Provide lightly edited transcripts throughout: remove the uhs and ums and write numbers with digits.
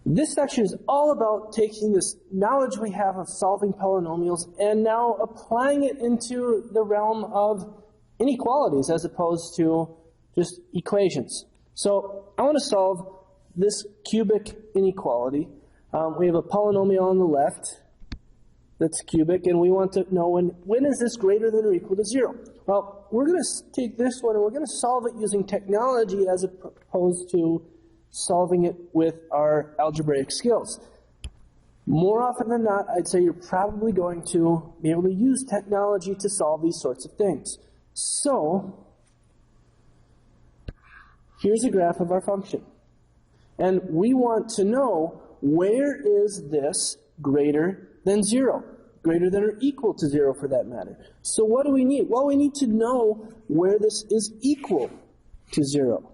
This section is all about taking this knowledge we have of solving polynomials and now applying it into the realm of inequalities as opposed to just equations. So I want to solve this cubic inequality. We have a polynomial on the left that's cubic, and we want to know when is this greater than or equal to 0? Well, we're going to take this one and we're going to solve it using technology as opposed to solving it with our algebraic skills. More often than not, I'd say you're probably going to be able to use technology to solve these sorts of things. So, here's a graph of our function. And we want to know, where is this greater than 0? Greater than or equal to 0 for that matter. So what do we need? Well, we need to know where this is equal to 0.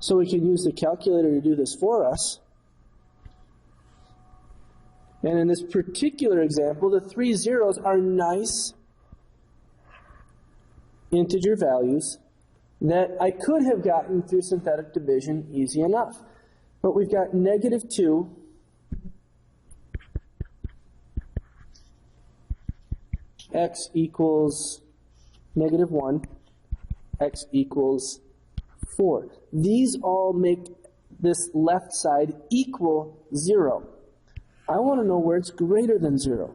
So we can use the calculator to do this for us. And in this particular example, the 3 zeros are nice integer values that I could have gotten through synthetic division easy enough. But we've got -2 x equals -1, x equals 4. These all make this left side equal 0. I want to know where it's greater than 0.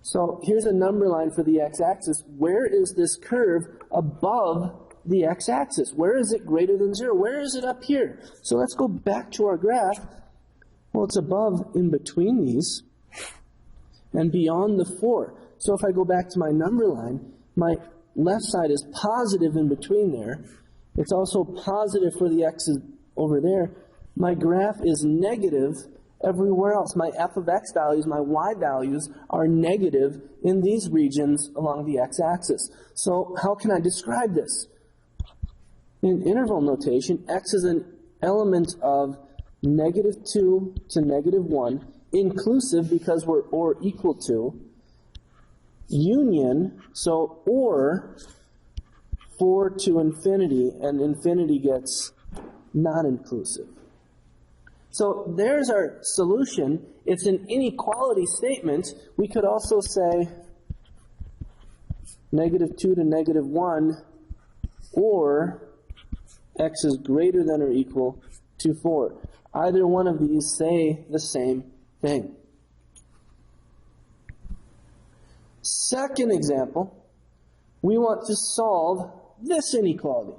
So here's a number line for the x-axis. Where is this curve above the x-axis? Where is it greater than 0? Where is it up here? So let's go back to our graph. Well, it's above in between these and beyond the 4. So if I go back to my number line, my left side is positive in between there. It's also positive for the x's over there. My graph is negative everywhere else. My f of x values, my y values are negative in these regions along the x-axis. So how can I describe this? In interval notation, x is an element of -2 to -1, inclusive because we're or equal to, union, so or 4 to infinity, and infinity gets non-inclusive. So there's our solution. It's an inequality statement. We could also say -2 to -1, or x is greater than or equal to 4. Either one of these say the same thing. Second example, we want to solve this inequality.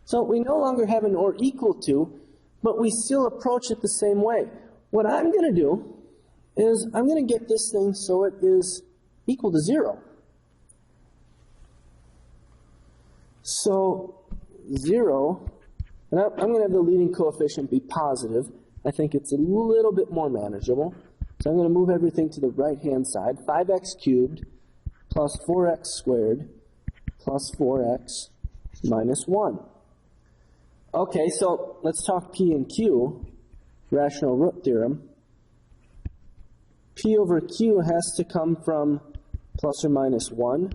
So we no longer have an or equal to, but we still approach it the same way. What I'm going to do is I'm going to get this thing so it is equal to 0. So 0, and I'm going to have the leading coefficient be positive. I think it's a little bit more manageable. So I'm going to move everything to the right-hand side. 5x cubed plus 4x squared plus 4x minus 1. Okay, so let's talk P and Q, rational root theorem. P over Q has to come from plus or minus 1,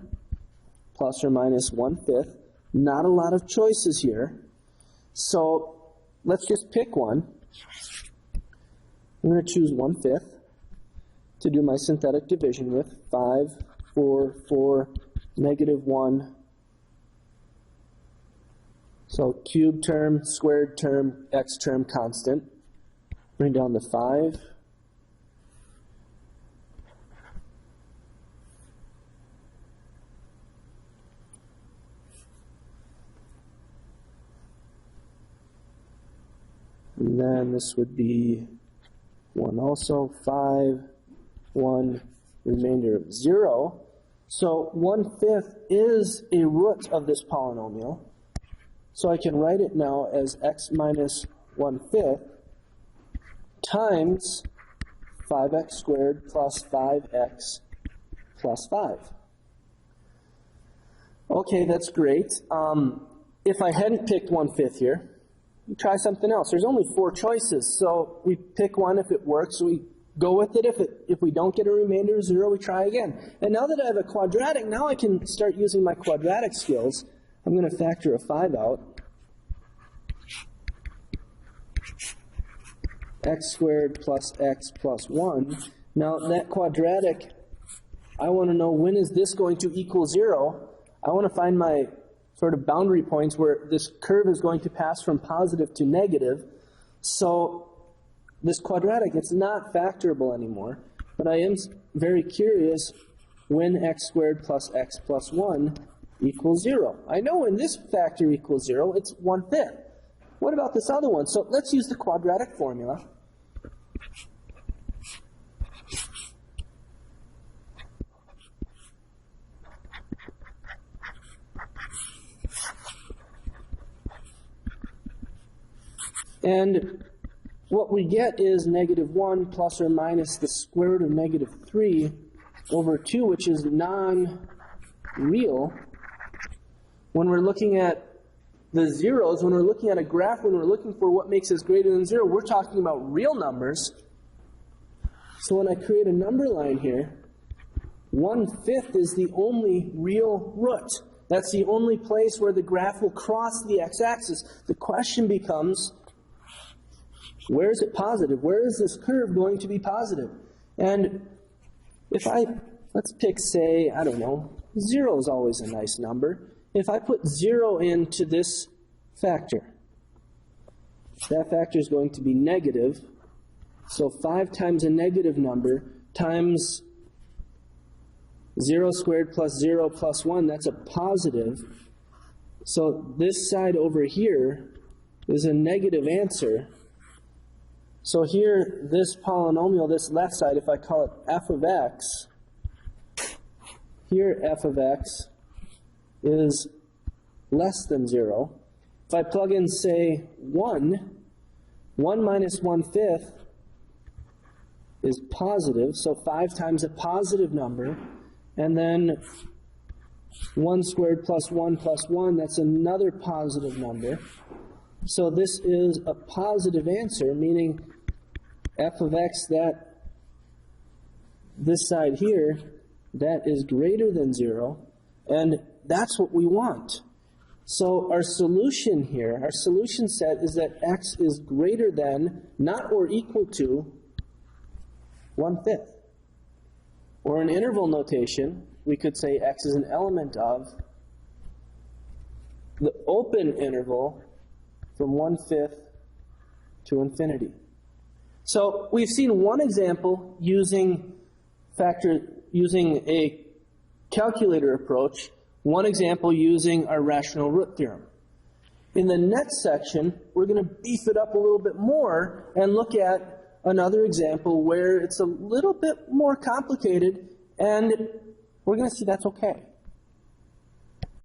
plus or minus 1/5. Not a lot of choices here. So let's just pick one. I'm going to choose 1/5 to do my synthetic division with. 5, 4, 4, -1. So cube term, squared term, x term constant. Bring down the 5. And then this would be 1 also. 5, 1, remainder of 0. So 1/5 is a root of this polynomial. So I can write it now as x minus 1/5 times 5x squared plus 5x plus 5. Okay, that's great. If I hadn't picked 1/5 here, try something else. There's only 4 choices, so we pick one. If it works, we go with it. If we don't get a remainder of 0, we try again. And now that I have a quadratic, now I can start using my quadratic skills. I'm going to factor a 5 out. X squared plus x plus 1. Now that quadratic, I want to know when is this going to equal 0. I want to find my sort of boundary points where this curve is going to pass from positive to negative. So this quadratic, it's not factorable anymore, but I am very curious when x squared plus x plus 1 equals 0. I know when this factor equals 0, it's 1/5. What about this other one? So let's use the quadratic formula. And what we get is -1 plus or minus the square root of -3 over 2, which is non-real. When we're looking at the zeros, when we're looking at a graph, when we're looking for what makes us greater than 0, we're talking about real numbers. So when I create a number line here, 1/5 is the only real root. That's the only place where the graph will cross the x-axis. The question becomes, where is it positive? Where is this curve going to be positive? And if let's pick, say, I don't know, 0 is always a nice number. If I put 0 into this factor, that factor is going to be negative. So 5 times a negative number times 0 squared plus 0 plus 1, that's a positive. So this side over here is a negative answer. So here, this polynomial, this left side, if I call it f of x, here f of x is less than 0. If I plug in, say, 1 minus 1/5 is positive, so 5 times a positive number, and then 1 squared plus 1 plus 1, that's another positive number. So this is a positive answer, meaning f of x, that this side here, that is greater than 0, and that's what we want. So our solution here, our solution set is that x is greater than, not or equal to, 1/5. Or in interval notation, we could say x is an element of the open interval from 1/5 to infinity. So we've seen one example using a calculator approach, one example using our rational root theorem. In the next section, we're going to beef it up a little bit more and look at another example where it's a little bit more complicated, and we're going to see that's okay.